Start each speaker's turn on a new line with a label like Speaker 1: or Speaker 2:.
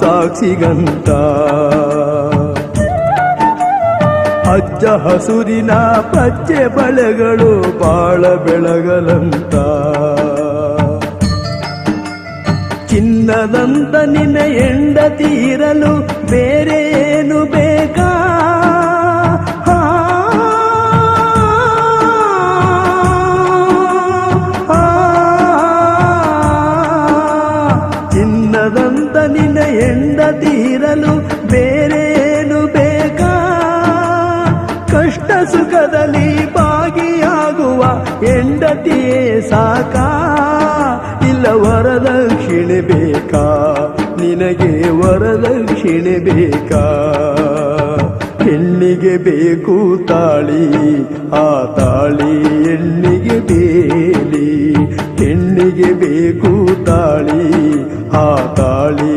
Speaker 1: ಸಾಕ್ಷಿಗಂತ ಹಚ್ಚ ಹಸುರಿನ ಪಚ್ಚೆ ಬಳೆಗಳು ಬಾಳ ಬೆಳಗಲಂತ ಚಿನ್ನದಂತ ನಿನ್ನ ಹೆಂಡತೀರಲು ಬೇರೇನು ಬೇಕಾ ಚಿನ್ನದಂತ ನಿನ್ನ ಹೆಂಡತೀರಲು ಬೇರೇನು ಬೇಕಾ ಕಷ್ಟ ಸುಖದಲ್ಲಿ ಭಾಗಿಯಾಗುವ ಹೆಂಡತಿಯೇ ಸಾಕಾ ಇಲ್ಲ ವರದಕ್ಷಿಣೆ ಬೇಕಾ ನಿನಗೆ ವರದಕ್ಷಿಣೆ ಬೇಕಾ ಹೆಣ್ಣಿಗೆ ಬೇಕು ತಾಳಿ ಆ ತಾಳಿ ಹೆಣ್ಣಿಗೆ ಬೇಲಿ ಹೆಣ್ಣಿಗೆ ಬೇಕು ತಾಳಿ ಆ ತಾಳಿ